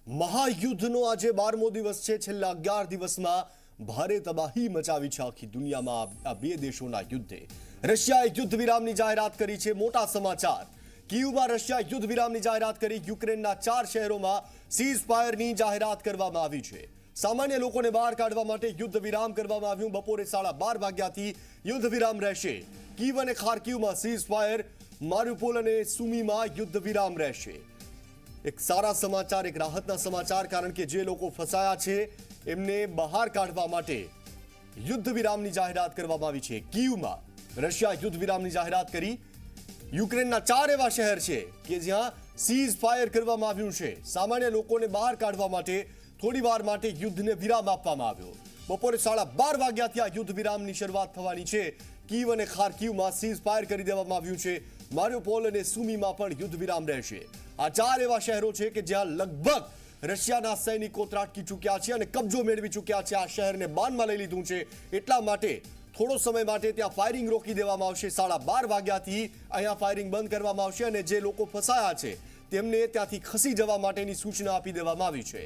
મહાયુદ્ધનો આજે 12મો દિવસ છે। છેલ્લા 11 દિવસમાં ભારે તબાહી મચાવી છે આખી દુનિયામાં આ બે દેશોના યુદ્ધે। રશિયાએ યુદ્ધ વિરામની જાહેરાત કરી છે। મોટા સમાચાર, કીવમાં રશિયાએ યુદ્ધ વિરામની જાહેરાત કરી। યુક્રેનના 4 શહેરોમાં સીઝ ફાયરની જાહેરાત કરવામાં આવી છે। સામાન્ય લોકોને બહાર કાઢવા માટે યુદ્ધ વિરામ કરવામાં આવ્યું। બપોરે 12:30 વાગ્યાથી યુદ્ધ વિરામ રહેશે। કીવ અને ખાર્કિવમાં સીઝ ફાયર, મારિઉપોલ અને સુમીમાં યુદ્ધ વિરામ રહેશે। एक सारा समाचार, एक राहतना समाचार, कारण के जे लोग फसाया छे एमने बहार काढवा माटे युद्ध विरामनी जाहेरात करवामां आवी छे। कीवमां रशिया युद्ध विरामनी जाहेरात करी। युक्रेनना 4 एवा शहर छे के ज्यां सीज फायर करवामां आव्युं छे। सामान्य लोकोने बहार काढवा माटे थोड़ी वार माटे युद्धने विराम आपवामां आव्यो। बपोरे 12:30 वाग्याथी आ युद्ध विरामनी शरूआत थवानी छे। कीव अने खार्किवमां सीज फायर करी देवामां आव्युं छे। मारिउपोल अने सुमीमां पण युद्ध विराम रहेशे। आ 4 एवा शहरों छे के ज्यां लगभग रशियाना सैनिको ત્રાટકી ચૂક્યા છે અને કબજો મેળવી ચૂક્યા છે। આ શહેરને બાનમાં લઈ લીધું છે। એટલા માટે થોડો સમય માટે ત્યાં ફાયરિંગ રોકી દેવામાં આવશે। 12:30 વાગ્યાથી અહીંયા ફાયરિંગ બંધ કરવામાં આવશે અને જે લોકો ફસાયા છે તેમને ત્યાંથી ખસી જવા માટેની સૂચના આપી દેવામાં આવી છે।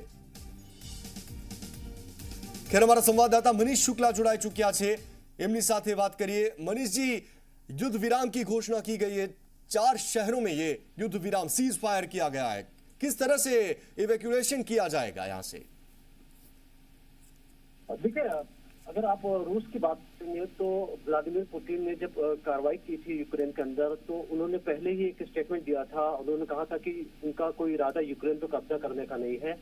ખેર અમારા સંવાદદાતા મનીષ શુક્લા જોડાઈ ચૂક્યા છે, એમની સાથે વાત કરીએ। મનીષજી, युद्ध विराम की घोषणा की गई है। 4 शहरों में ये युद्ध विराम सीज फायर किया गया है। किस तरह से इवैक्यूएशन किया जाएगा यहाँ से? देखिए, अगर आप रूस की बात करेंगे तो व्लादिमीर पुतिन ने जब कार्रवाई की थी यूक्रेन के अंदर तो उन्होंने पहले ही एक स्टेटमेंट दिया था। उन्होंने कहा था कि उनका कोई इरादा यूक्रेन पर कब्जा करने का नहीं है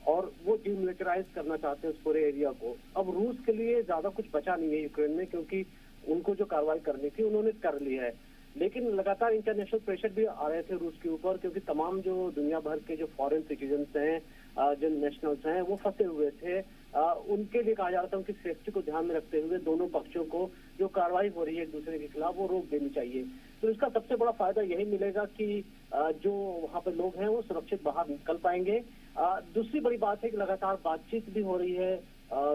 और वो डिमिलिटराइज करना चाहते हैं उस पूरे एरिया को। अब रूस के लिए ज्यादा कुछ बचा नहीं है यूक्रेन में, क्योंकि उनको जो कार्रवाई करनी थी उन्होंने कर ली है। लेकिन लगातार इंटरनेशनल प्रेशर भी आ रहे थे रूस के ऊपर, क्योंकि तमाम जो दुनिया भर के जो फॉरेन सिटीजन्स हैं, जो नेशनल्स हैं, वो फंसे हुए थे। उनके लिए कहा जा रहा था उनकी सेफ्टी को ध्यान में रखते हुए दोनों पक्षों को जो कार्रवाई हो रही है एक दूसरे के खिलाफ वो रोक देनी चाहिए। तो इसका सबसे बड़ा फायदा यही मिलेगा कि जो वहाँ पे लोग हैं वो सुरक्षित बाहर निकल पाएंगे। दूसरी बड़ी बात है कि लगातार बातचीत भी हो रही है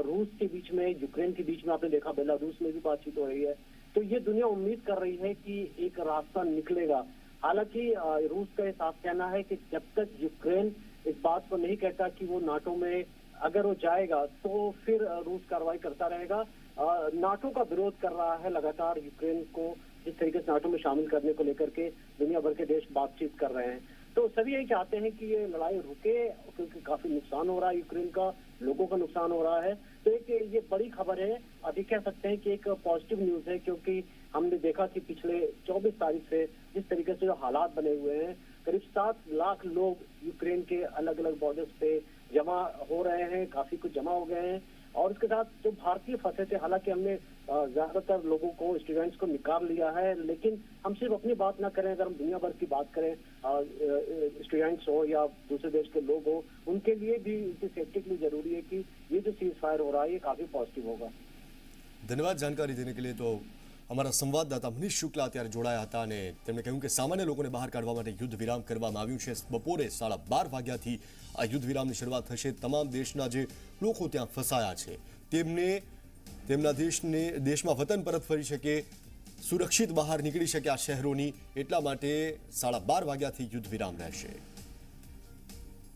रूस के बीच में, यूक्रेन के बीच में। आपने देखा बेलारूस में भी बातचीत हो रही है। तो ये दुनिया उम्मीद कर रही है कि एक रास्ता निकलेगा। हालांकि रूस का ये साफ कहना है कि जब तक यूक्रेन इस बात को नहीं कहता कि वो नाटो में अगर वो जाएगा तो फिर रूस कार्रवाई करता रहेगा। नाटो का विरोध कर रहा है लगातार यूक्रेन को जिस तरीके से नाटो में शामिल करने को लेकर के दुनिया भर के देश बातचीत कर रहे हैं। तो सभी यही चाहते हैं कि ये लड़ाई रुके, क्योंकि काफी नुकसान हो रहा है यूक्रेन का, लोगों का नुकसान हो रहा है। तो एक ये बड़ी खबर है, अभी कह सकते हैं कि एक पॉजिटिव न्यूज है, क्योंकि हमने देखा कि पिछले 24 तारीख से जिस तरीके से जो हालात बने हुए हैं, करीब 7 लाख लोग यूक्रेन के अलग अलग बॉर्डर्स पे जमा हो रहे हैं, काफी कुछ जमा हो गए हैं। और उसके साथ जो भारतीय फंसे थे, हालांकि हमने ज्यादातर लोगों को, स्टूडेंट्स को निकाल लिया है, लेकिन हम सिर्फ अपनी बात ना करें, अगर हम दुनिया भर की बात करें, स्टूडेंट्स हो या दूसरे देश के लोग हो, उनके लिए भी इनकी सेफ्टी के लिए जरूरी है कि ये जो सीज फायर हो रहा है ये काफी पॉजिटिव होगा। धन्यवाद जानकारी देने के लिए। तो અમારા સંવાદદાતા મનીષ શુક્લા અત્યારે જોડાયા હતા અને તેમણે કહ્યું કે સામાન્ય લોકોને બહાર કાઢવા માટે યુદ્ધ વિરામ કરવામાં આવ્યું છે। બપોરે 12:30 વાગ્યાથી આ યુદ્ધ વિરામની શરૂઆત થશે। તમામ દેશના જે લોકો ત્યાં ફસાયા છે તેમને તેમના દેશમાં વતન પરત ફરી શકે, સુરક્ષિત બહાર નીકળી શકે આ શહેરોની, એટલા માટે 12:30 વાગ્યાથી યુદ્ધ વિરામ રહેશે।